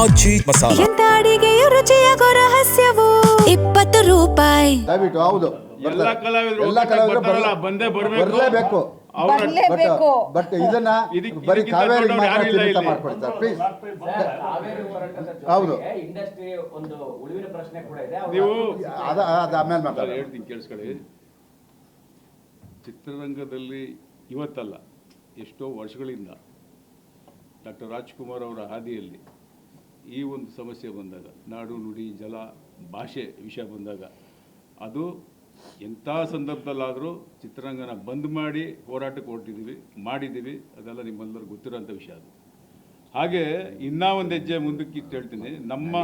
ಆಚಿ ಮಸಾಲ. ಎಂತ ಅಡಿಗೆಯ ರುಚಿಯಾಗೋ ರಹಸ್ಯವು 20 ರೂಪಾಯಿ. ದಯವಿಟ್ಟು ಹೌದು ಎಲ್ಲ ಕಲಾವಿದರು ಬಂದೇ ಬರಲೇಬೇಕು. ಬಟ್ ಇದನ್ನ ಬರೀ ಕಾವೇರಿ ಮಾಡ್ಕೊಳ್ತಾರೆ ಪ್ಲೀಸ್. ಹೌದು ಇಂಡಸ್ಟ್ರಿ ಒಂದು ಉಳಿವಿನ ಪ್ರಶ್ನೆ ಕೂಡ ಇದೆ. ನೀವು ಅದು ಆಮೇಲೆ ಮಾತಾಡಿ ಹೇಳ್ತೀನಿ ಕೇಳಿಸ್ಕೊಳ್ಳಿ. ಚಿತ್ರರಂಗದಲ್ಲಿ ಇವತ್ತಲ್ಲ, ಎಷ್ಟೋ ವರ್ಷಗಳಿಂದ ಡಾಕ್ಟರ್ ರಾಜ್ಕುಮಾರ್ ಅವರ ಹಾದಿಯಲ್ಲಿ ಈ ಒಂದು ಸಮಸ್ಯೆ ಬಂದಾಗ, ನಾಡು ನುಡಿ ಜಲ ಭಾಷೆ ವಿಷಯ ಬಂದಾಗ, ಅದು ಎಂಥ ಸಂದರ್ಭದಲ್ಲಾದರೂ ಚಿತ್ರರಂಗನ ಬಂದ್ ಮಾಡಿ ಹೋರಾಟಕ್ಕೆ ಹೊರಟಿದ್ದೀವಿ, ಮಾಡಿದ್ದೀವಿ. ಅದೆಲ್ಲ ನಿಮ್ಮೆಲ್ಲರಿಗೂ ಗೊತ್ತಿರೋಂಥ ವಿಷಯ ಅದು. ಹಾಗೆ ಇನ್ನೂ ಒಂದು ಹೆಜ್ಜೆ ಮುಂದಕ್ಕೆ ಹೇಳ್ತೀನಿ. ನಮ್ಮ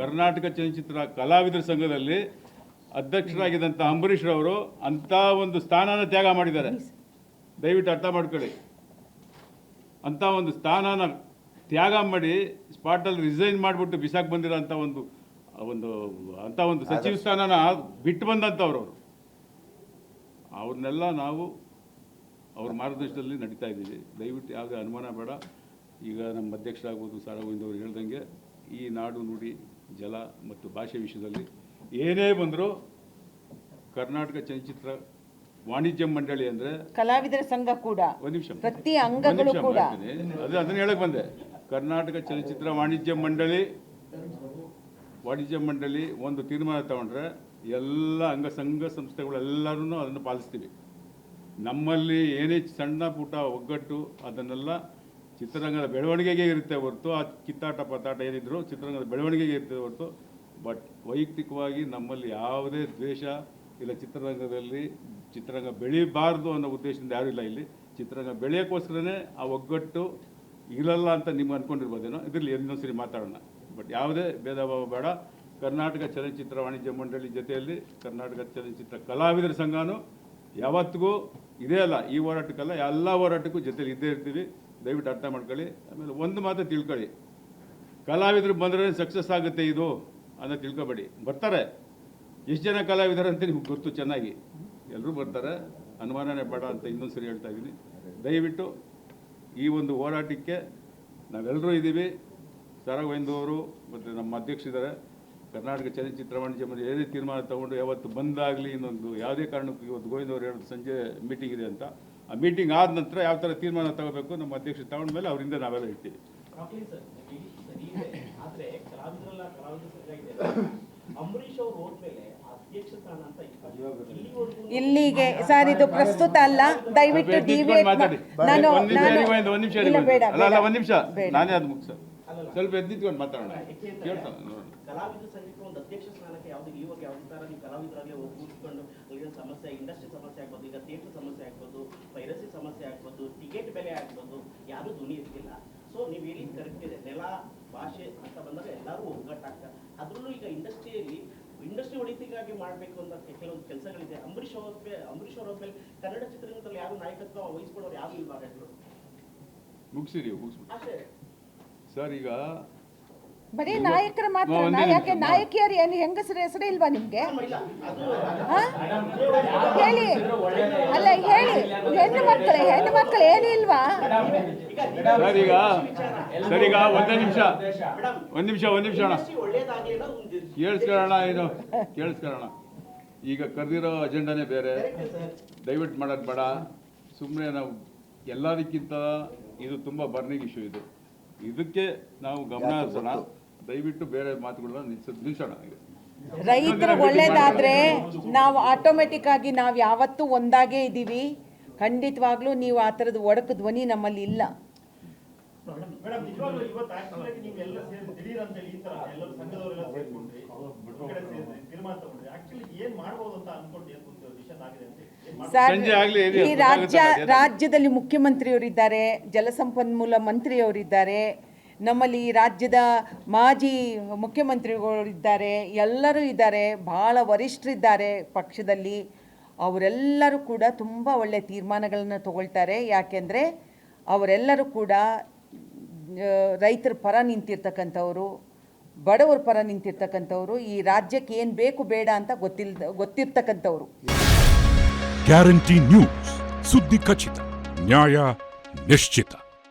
ಕರ್ನಾಟಕ ಚಲನಚಿತ್ರ ಕಲಾವಿದರ ಸಂಘದಲ್ಲಿ ಅಧ್ಯಕ್ಷರಾಗಿದ್ದಂಥ ಅಂಬರೀಷ್ ರವರು ಅಂಥ ಒಂದು ಸ್ಥಾನನ ತ್ಯಾಗ ಮಾಡಿದ್ದಾರೆ. ದಯವಿಟ್ಟು ಅರ್ಥ ಮಾಡ್ಕೊಳ್ಳಿ. ಅಂಥ ಒಂದು ಸ್ಥಾನನ ತ್ಯಾಗ ಮಾಡಿ ಸ್ಪಾಟಲ್ಲಿ ರಿಸೈನ್ ಮಾಡಿಬಿಟ್ಟು ಬಿಸಾಕ್ ಬಂದಿರೋಂಥ ಅಂಥ ಒಂದು ಸಚಿವ ಸ್ಥಾನನ ಬಿಟ್ಟು ಬಂದಂಥವ್ರು ಅವರು. ಅವ್ರನ್ನೆಲ್ಲ ನಾವು ಅವ್ರ ಮಾರ್ಗದರ್ಶನದಲ್ಲಿ ನಡೀತಾ ಇದ್ದೀವಿ. ದಯವಿಟ್ಟು ಯಾವುದೇ ಅನುಮಾನ ಬೇಡ. ಈಗ ನಮ್ಮ ಅಧ್ಯಕ್ಷರಾಗ್ಬೋದು ಸಾರಾಗೋವಿಂದ ಅವರು ಹೇಳ್ದಂಗೆ ಈ ನಾಡು ನುಡಿ ಜಲ ಮತ್ತು ಭಾಷೆ ವಿಷಯದಲ್ಲಿ ಏನೇ ಬಂದರೂ ಕರ್ನಾಟಕ ಚಲನಚಿತ್ರ ವಾಣಿಜ್ಯ ಮಂಡಳಿ ಅಂದರೆ ಕಲಾವಿದರ ಸಂಘ ಕೂಡ ಒಂದು ನಿಮಿಷ ಪ್ರತಿ ಅಂಗಗಳು ಕೂಡ ಅದನ್ನ ಹೇಳಕ್ ಬಂದೆ. ಕರ್ನಾಟಕ ಚಲನಚಿತ್ರ ವಾಣಿಜ್ಯ ಮಂಡಳಿ ಒಂದು ತೀರ್ಮಾನ ತಗೊಂಡ್ರೆ ಎಲ್ಲ ಸಂಘ ಸಂಸ್ಥೆಗಳೆಲ್ಲರೂ ಅದನ್ನು ಪಾಲಿಸ್ತೀವಿ. ನಮ್ಮಲ್ಲಿ ಏನೇ ಸಣ್ಣ ಪುಟ್ಟ ಒಗ್ಗಟ್ಟು ಅದನ್ನೆಲ್ಲ ಚಿತ್ರರಂಗದ ಬೆಳವಣಿಗೆಗೆ ಇರುತ್ತೆ ಹೊರತು, ಆ ಕಿತ್ತಾಟ ಪತಾಟ ಏನಿದ್ರು ಚಿತ್ರರಂಗದ ಬೆಳವಣಿಗೆಗೆ ಇರ್ತದೆ ಹೊರತು. ಬಟ್ ವೈಯಕ್ತಿಕವಾಗಿ ನಮ್ಮಲ್ಲಿ ಯಾವುದೇ ದ್ವೇಷ ಇಲ್ಲ. ಚಿತ್ರರಂಗ ಬೆಳೀಬಾರ್ದು ಅನ್ನೋ ಉದ್ದೇಶದಿಂದ ಯಾರೂ ಇಲ್ಲ. ಇಲ್ಲಿ ಚಿತ್ರರಂಗ ಬೆಳೆಯೋಕ್ಕೋಸ್ಕರನೇ ಆ ಒಗ್ಗಟ್ಟು ಇರಲ್ಲ ಅಂತ ನಿಮ್ಗೆ ಅಂದ್ಕೊಂಡಿರ್ಬೋದೇನೋ. ಇದರಲ್ಲಿ ಇನ್ನೊಂದ್ಸರಿ ಮಾತಾಡೋಣ. ಬಟ್ ಯಾವುದೇ ಭೇದ ಭಾವ ಬೇಡ. ಕರ್ನಾಟಕ ಚಲನಚಿತ್ರ ವಾಣಿಜ್ಯ ಮಂಡಳಿ ಜೊತೆಯಲ್ಲಿ ಕರ್ನಾಟಕ ಚಲನಚಿತ್ರ ಕಲಾವಿದರ ಸಂಘನೂ ಯಾವತ್ತಿಗೂ ಇದೇ ಅಲ್ಲ, ಈ ಹೋರಾಟಕ್ಕಲ್ಲ, ಎಲ್ಲ ಹೋರಾಟಕ್ಕೂ ಜೊತೆಲಿ ಇದ್ದೇ ಇರ್ತೀವಿ. ದಯವಿಟ್ಟು ಅರ್ಥ ಮಾಡ್ಕೊಳ್ಳಿ. ಆಮೇಲೆ ಒಂದು ಮಾತು ತಿಳ್ಕೊಳ್ಳಿ, ಕಲಾವಿದರು ಬಂದರೆ ಸಕ್ಸಸ್ ಆಗುತ್ತೆ ಇದು ಅನ್ನೋ ತಿಳ್ಕೊಬೇಡಿ. ಬರ್ತಾರೆ, ಎಷ್ಟು ಜನ ಕಲಾವಿದರು ಅಂತ ನಿಮ್ಗೆ ಗೊತ್ತು ಚೆನ್ನಾಗಿ, ಎಲ್ಲರೂ ಬರ್ತಾರೆ, ಅನುಮಾನನೇ ಬೇಡ ಅಂತ ಇನ್ನೊಂದು ಸರಿ ಹೇಳ್ತಾ ಇದ್ದೀನಿ. ದಯವಿಟ್ಟು ಈ ಒಂದು ಹೋರಾಟಕ್ಕೆ ನಾವೆಲ್ಲರೂ ಇದ್ದೀವಿ. ಸಾರಾಗೋವಿಂದ ಅವರು ಮತ್ತು ನಮ್ಮ ಅಧ್ಯಕ್ಷರಿದ್ದಾರೆ. ಕರ್ನಾಟಕ ಚಲನಚಿತ್ರ ವಾಣಿಜ್ಯ ಮಂಡಳಿ ಏನೇ ತೀರ್ಮಾನ ತಗೊಂಡು ಯಾವತ್ತು ಬಂದಾಗಲಿ ಇನ್ನೊಂದು ಯಾವುದೇ ಕಾರಣಕ್ಕೂ ಇವತ್ತು ಗೋವಿಂದ ಅವರು ಹೇಳೋದು ಸಂಜೆ ಮೀಟಿಂಗ್ ಇದೆ ಅಂತ, ಆ ಮೀಟಿಂಗ್ ಆದ ನಂತರ ಯಾವ ಥರ ತೀರ್ಮಾನ ತಗೋಬೇಕು ನಮ್ಮ ಅಧ್ಯಕ್ಷರು ತಗೊಂಡ ಮೇಲೆ ಅವರಿಂದ ನಾವೆಲ್ಲ ಇರ್ತೀವಿ. ಇಲ್ಲಿಗೆ ಸರ್ ಇದು ಪ್ರಸ್ತುತ ಅಲ್ಲ, ದಯವಿಟ್ಟು ನಾನು ಒಂದು ನಿಮಿಷ ನಾನೇ ಅದು ಮುಗಿಸ ಸ್ವಲ್ಪ ಎದ್ದಿತ್ಕೊಂಡು ಮಾತಾಡೋಣ. ಕಲಾವಿದ ಸಂಘಕ್ಕೆ ಒಂದು ಅಧ್ಯಕ್ಷ ಸ್ಥಾನಕ್ಕೆ ಯಾವ್ದು ಇಲ್ಲಿವರೆಗೆ ಯಾವ ತರ ನೀವು ಕಲಾವಿದರಾಗಲೇ ಕೂತ್ಕೊಂಡು ಸಮಸ್ಯೆ, ಇಂಡಸ್ಟ್ರಿ ಸಮಸ್ಯೆ ಆಗ್ಬೋದು, ಈಗ ಥಿಯೇಟರ್ ಸಮಸ್ಯೆ ಆಗ್ಬೋದು, ಪೈರಸಿ ಸಮಸ್ಯೆ ಆಗ್ಬೋದು, ಟಿಕೆಟ್ ಬೆಲೆ ಆಗ್ಬೋದು, ಯಾರು ಧ್ವನಿ ಇರ್ತಿಲ್ಲ. ಸೊ ನೀವು ಹೇಳಿದ ಕರೆಕ್ಟ್ ಇದೆ. ನೆಲ ಭಾಷೆ ಅಂತ ಬಂದಾಗ ಎಲ್ಲರೂ ಒಗ್ಗಟ್ಟಾಗ್ತಾರೆ. ಅದರಲ್ಲೂ ಈಗ ಇಂಡಸ್ಟ್ರಿ ಹೊಡಿತಿಗಾಗಿ ಮಾಡಬೇಕು ಅಂತ ಕೆಲವೊಂದು ಕೆಲಸಗಳಿದೆ. ಅಂಬರೀಷ್ ಅವರ ಮೇಲೆ ಕನ್ನಡ ಚಿತ್ರರಂಗದಲ್ಲಿ ಯಾರು ನಾಯಕತ್ವ ವಹಿಸ್ಕೊಳ್ಳೋರು ಯಾರು ಇಲ್ವಾ? ಮುಗಿಸಿರಿ ಸರ್. ಈಗ ಬರೀ ನಾಯಕರ ಮಾತ್ರ, ಯಾಕೆ ನಾಯಕಿಯರು ಏನು ಹೆಂಗಸರ ಹೆಸರು ಇಲ್ವಾ ನಿಮ್ಗೆ? ಹೇಳಿ, ಅಲ್ಲ ಹೇಳಿ, ಹೆಣ್ಣು ಮಕ್ಕಳು ಏನು ಇಲ್ವಾ? ಸರ್ ಈಗ ಒಂದ್ ನಿಮಿಷ ಕೇಳಿಸ್ಕೊಳ್ಳೋಣ. ಈಗ ಕರೆದಿರೋ ಅಜೆಂಡಾನೇ ಬೇರೆ. ದಯವಿಟ್ಟು ಮಾಡೋದು ಬೇಡ. ಸುಮ್ಮನೆ ನಾವು ಎಲ್ಲದಕ್ಕಿಂತ ಇದು ತುಂಬ ಬರ್ನಿಂಗ್ ಇಶ್ಯೂ ಇದು. ಇದಕ್ಕೆ ನಾವು ಗಮನ ಹರಿಸೋಣ. ದಯವಿಟ್ಟು ಬೇರೆ ಮಾತುಗಳನ್ನ ನಿಲ್ಲಿಸೋಣ. ರೈತರು ಒಳ್ಳೇದಾದ್ರೆ ನಾವು ಆಟೋಮೆಟಿಕ್ ಆಗಿ ನಾವು ಯಾವತ್ತೂ ಒಂದಾಗೇ ಇದ್ದೀವಿ. ಖಂಡಿತವಾಗ್ಲೂ ನೀವು ಆ ಥರದ ಒಡಕು ಧ್ವನಿ ನಮ್ಮಲ್ಲಿ ಇಲ್ಲ. ಸರ್, ಈ ರಾಜ್ಯದಲ್ಲಿ ಮುಖ್ಯಮಂತ್ರಿಯವರಿದ್ದಾರೆ, ಜಲಸಂಪನ್ಮೂಲ ಮಂತ್ರಿಯವರಿದ್ದಾರೆ, ನಮ್ಮಲ್ಲಿ ಈ ರಾಜ್ಯದ ಮಾಜಿ ಮುಖ್ಯಮಂತ್ರಿಗಳಿದ್ದಾರೆ, ಎಲ್ಲರೂ ಇದ್ದಾರೆ, ಭಾಳ ವರಿಷ್ಠರಿದ್ದಾರೆ ಪಕ್ಷದಲ್ಲಿ. ಅವರೆಲ್ಲರೂ ಕೂಡ ತುಂಬ ಒಳ್ಳೆಯ ತೀರ್ಮಾನಗಳನ್ನು ತಗೊಳ್ತಾರೆ. ಯಾಕೆಂದರೆ ಅವರೆಲ್ಲರೂ ಕೂಡ ರೈತರ ಪರ ನಿಂತಿರ್ತಕ್ಕಂಥವ್ರು, ಬಡವರ ಪರ ನಿಂತಿರ್ತಕ್ಕಂಥವ್ರು, ಈ ರಾಜ್ಯಕ್ಕೆ ಏನು ಬೇಕು ಬೇಡ ಅಂತ ಗೊತ್ತಿರ್ತಕ್ಕಂಥವ್ರು. ಗ್ಯಾರಂಟಿ ನ್ಯೂಸ್, ಸುದ್ದಿ ಖಚಿತ, ನ್ಯಾಯ ನಿಶ್ಚಿತ.